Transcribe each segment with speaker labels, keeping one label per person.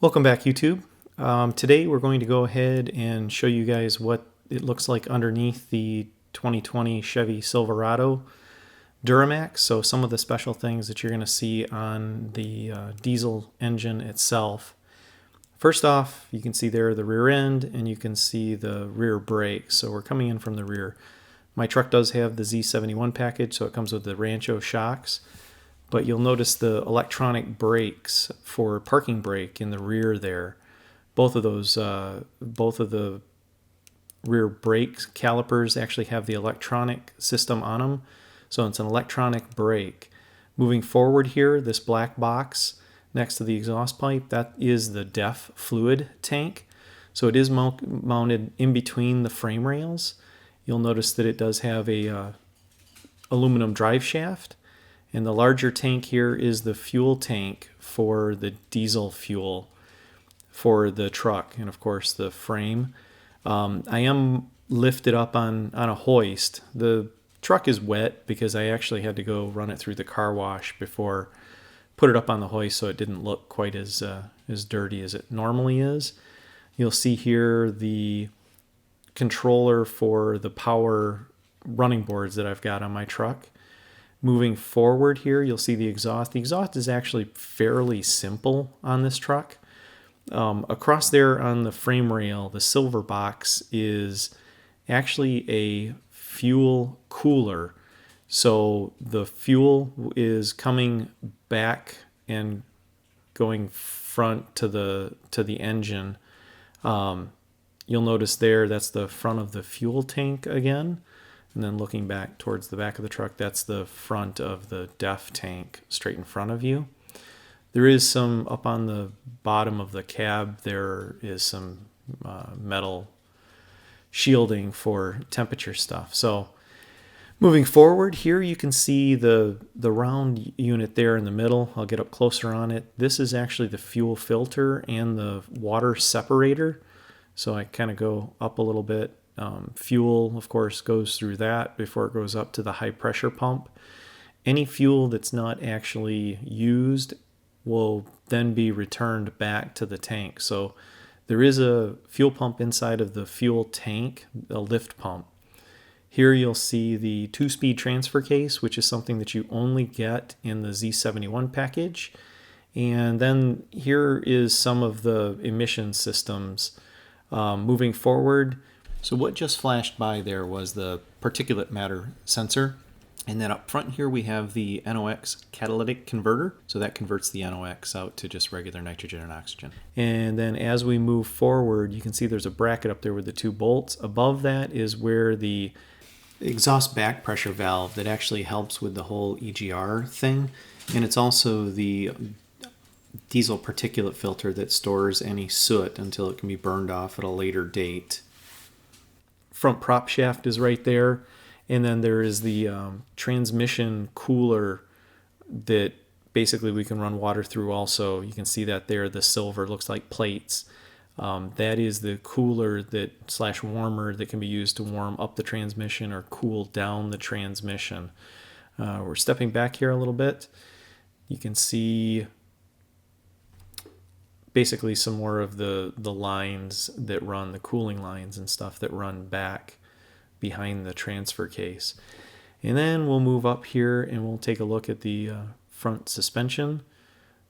Speaker 1: Welcome back, YouTube. Today we're going to go ahead and show you guys what it looks like underneath the 2020 Chevy Silverado Duramax. So some of the special things that you're going to see on the diesel engine itself. First off, you can see there the rear end and you can see the rear brakes. So we're coming in from the rear. My truck does have the Z71 package, so it comes with the Rancho shocks. But you'll notice the electronic brakes for parking brake in the rear there. Both of those, both of the rear brake calipers actually have the electronic system on them. So it's an electronic brake. Moving forward here, this black box next to the exhaust pipe, that is the DEF fluid tank. So it is mounted in between the frame rails. You'll notice that it does have a aluminum drive shaft. And the larger tank here is the fuel tank for the diesel fuel for the truck, and of course the frame. I am lifted up on a hoist. The truck is wet because I actually had to go run it through the car wash before put it up on the hoist, so it didn't look quite as dirty as it normally is. You'll see here the controller for the power running boards that I've got on my truck. Moving forward here, you'll see the exhaust. The exhaust is actually fairly simple on this truck. Across there on the frame rail, the silver box is actually a fuel cooler. So the fuel is coming back and going front to the engine. You'll notice there that's the front of the fuel tank again. And then looking back towards the back of the truck, that's the front of the DEF tank straight in front of you. There is some up on the bottom of the cab, there is some metal shielding for temperature stuff. So moving forward here, you can see the round unit there in the middle. I'll get up closer on it. This is actually the fuel filter and the water separator. So I kind of go up a little bit. Fuel, of course, goes through that before it goes up to the high pressure pump. Any fuel that's not actually used will then be returned back to the tank. So there is a fuel pump inside of the fuel tank, a lift pump. Here you'll see the 2-speed transfer case, which is something that you only get in the Z71 package. And then here is some of the emission systems. Moving forward, so what just flashed by there was the particulate matter sensor. And then up front here we have the Analects Catalytic Converter. So that converts the NOx out to just regular nitrogen and oxygen. And then as we move forward, you can see there's a bracket up there with the 2 bolts. Above that is where the exhaust back pressure valve that actually helps with the whole EGR thing. And it's also the diesel particulate filter that stores any soot until it can be burned off at a later date. Front prop shaft is right there, and then there is the transmission cooler that basically we can run water through also. You can see that there, the silver looks like plates. That is the cooler that / warmer that can be used to warm up the transmission or cool down the transmission. We're stepping back here a little bit. You can see basically some more of the lines that run, the cooling lines and stuff that run back behind the transfer case. And then we'll move up here and we'll take a look at the front suspension.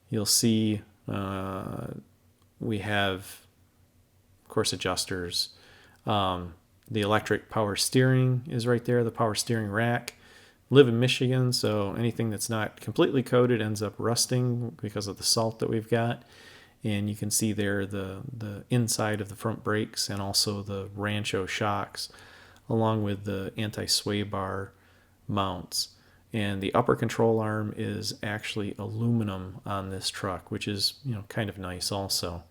Speaker 1: You'll see we have, of course, adjusters. The electric power steering is right there, the power steering rack. Live in Michigan, so anything that's not completely coated ends up rusting because of the salt that we've got. And you can see there the inside of the front brakes and also the Rancho shocks, along with the anti-sway bar mounts. And the upper control arm is actually aluminum on this truck, which is kind of nice also.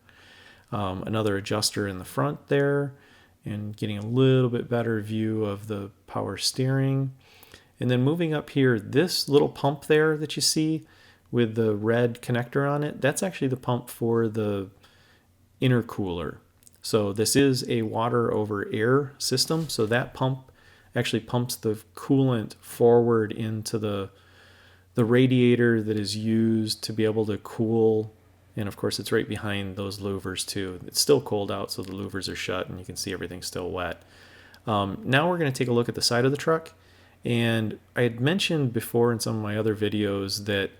Speaker 1: Another adjuster in the front there, and getting a little bit better view of the power steering. And then moving up here, this little pump there that you see with the red connector on it, that's actually the pump for the intercooler. So this is a water over air system. So that pump actually pumps the coolant forward into the radiator that is used to be able to cool And of course it's right behind those louvers too. It's still cold out, so the louvers are shut and you can see everything's still wet. Now we're going to take a look at the side of the truck. And I had mentioned before in some of my other videos that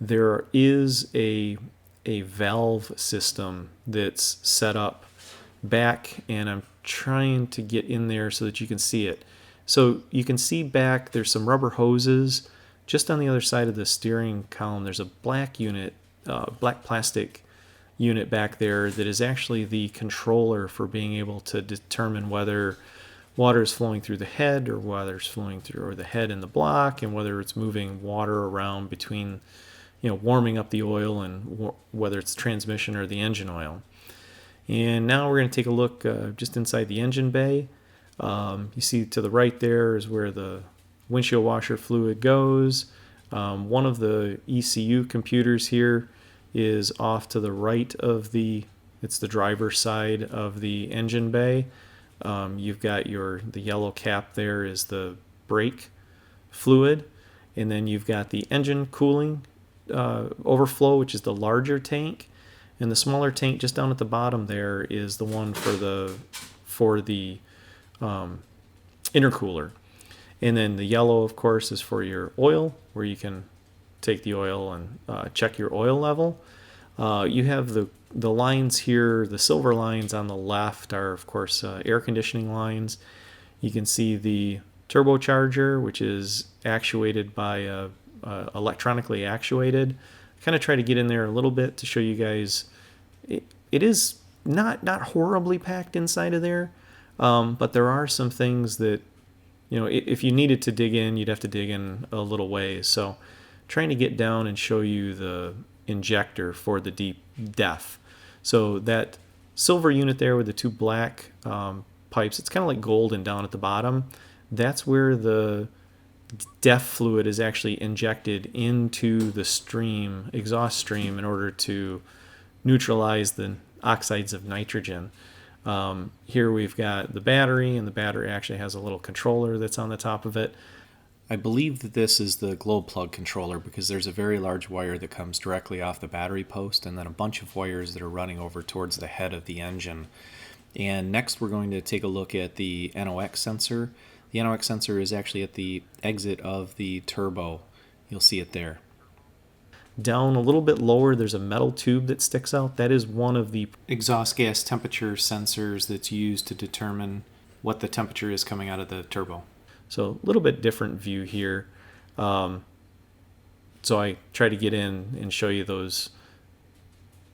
Speaker 1: there is a valve system that's set up back, and I'm trying to get in there so that you can see it. So you can see back there's some rubber hoses just on the other side of the steering column. There's a black unit, black plastic unit back there that is actually the controller for being able to determine whether water is flowing through the head or whether it's flowing through the head and the block, and whether it's moving water around between, warming up the oil, and whether it's transmission or the engine oil. And now we're going to take a look just inside the engine bay. You see to the right there is where the windshield washer fluid goes. One of the ECU computers here is off to the right of it's the driver's side of the engine bay. You've got the yellow cap there is the brake fluid, and then you've got the engine cooling overflow, which is the larger tank, and the smaller tank just down at the bottom there is the one for the intercooler. And then the yellow, of course, is for your oil, where you can take the oil and check your oil level. You have the lines here, the silver lines on the left are, of course, air conditioning lines. You can see the turbocharger, which is actuated by electronically actuated. I kind of try to get in there a little bit to show you guys. It is not horribly packed inside of there, but there are some things that, if you needed to dig in, you'd have to dig in a little ways. So trying to get down and show you the injector for the deep def. So that silver unit there with the two black pipes, it's kind of like gold and down at the bottom. That's where the def fluid is actually injected into the exhaust stream, in order to neutralize the oxides of nitrogen. Here we've got the battery, and the battery actually has a little controller that's on the top of it. I believe that this is the glow plug controller, because there's a very large wire that comes directly off the battery post, and then a bunch of wires that are running over towards the head of the engine. And next we're going to take a look at the Analects sensor. The Analects sensor is actually at the exit of the turbo. You'll see it there. Down a little bit lower, there's a metal tube that sticks out. That is one of the exhaust gas temperature sensors that's used to determine what the temperature is coming out of the turbo. So a little bit different view here. So I try to get in and show you those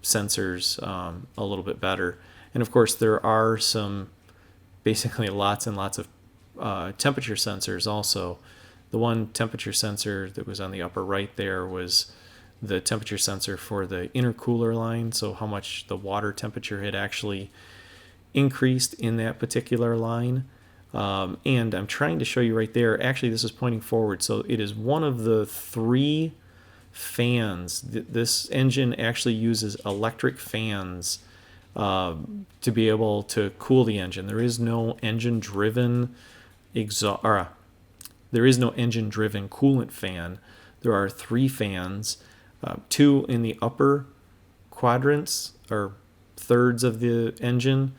Speaker 1: sensors a little bit better. And of course there are basically lots and lots of temperature sensors also. The one temperature sensor that was on the upper right there was the temperature sensor for the intercooler line, so how much the water temperature had actually increased in that particular line. And I'm trying to show you right there, actually this is pointing forward, so it is one of the 3 fans. This engine actually uses electric fans to be able to cool the engine. There is no engine-driven there is no engine-driven coolant fan. There are 3 fans, 2 in the upper quadrants or thirds of the engine,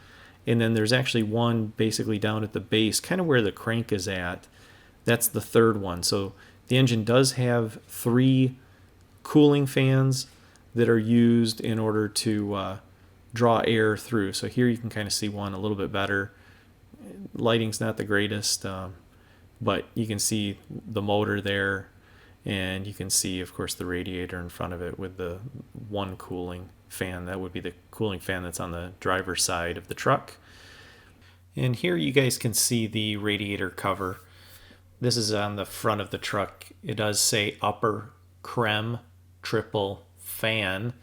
Speaker 1: and then there's actually one basically down at the base, kind of where the crank is at. That's the 3rd one. So the engine does have 3 cooling fans that are used in order to draw air through. So here you can kind of see one a little bit better. Lighting's not the greatest, but you can see the motor there, and you can see, of course, the radiator in front of it with the one cooling fan. That would be the cooling fan that's on the driver's side of the truck. And here you guys can see the radiator cover. This is on the front of the truck. It does say upper creme triple fan.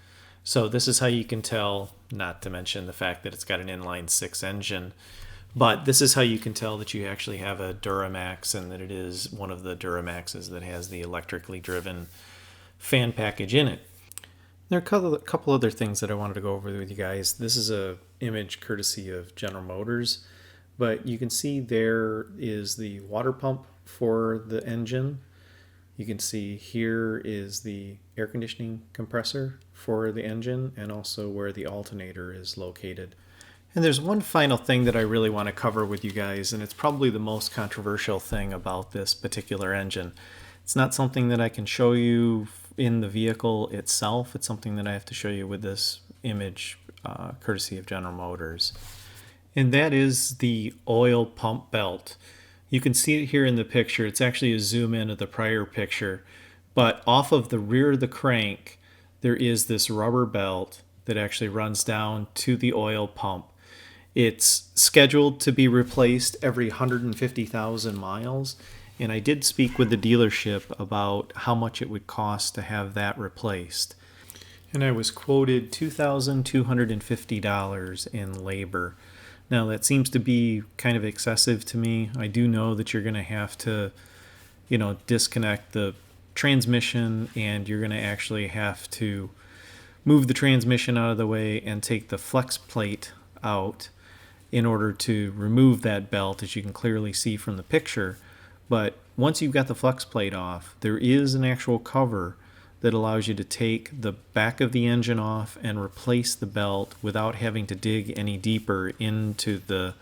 Speaker 1: So this is how you can tell, not to mention the fact that it's got an inline 6 engine, but this is how you can tell that you actually have a Duramax, and that it is one of the Duramaxes that has the electrically driven fan package in it. There are a couple other things that I wanted to go over with you guys. This is a image courtesy of General Motors, but you can see there is the water pump for the engine. You can see here is the air conditioning compressor for the engine and also where the alternator is located. And there's one final thing that I really want to cover with you guys, and it's probably the most controversial thing about this particular engine. It's not something that I can show you in the vehicle itself. It's something that I have to show you with this image, courtesy of General Motors. And that is the oil pump belt. You can see it here in the picture. It's actually a zoom in of the prior picture. But off of the rear of the crank, there is this rubber belt that actually runs down to the oil pump. It's scheduled to be replaced every 150,000 miles, and I did speak with the dealership about how much it would cost to have that replaced. And I was quoted $2,250 in labor. Now that seems to be kind of excessive to me. I do know that you're going to have to, disconnect the transmission, and you're going to actually have to move the transmission out of the way and take the flex plate out in order to remove that belt, as you can clearly see from the picture. But once you've got the flex plate off, there is an actual cover that allows you to take the back of the engine off and replace the belt without having to dig any deeper into the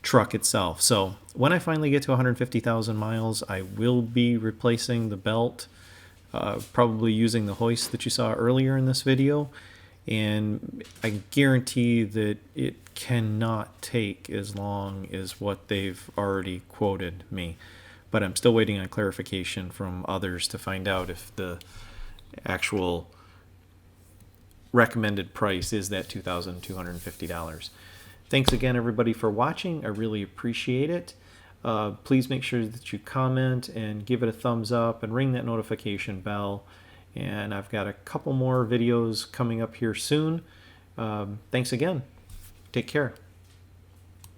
Speaker 1: truck itself. So when I finally get to 150,000 miles, I will be replacing the belt, probably using the hoist that you saw earlier in this video. And I guarantee that it cannot take as long as what they've already quoted me. But I'm still waiting on clarification from others to find out if the actual recommended price is that $2,250. Thanks again, everybody, for watching. I really appreciate it. Please make sure that you comment and give it a thumbs up and ring that notification bell. And I've got a couple more videos coming up here soon. Thanks again. Take care.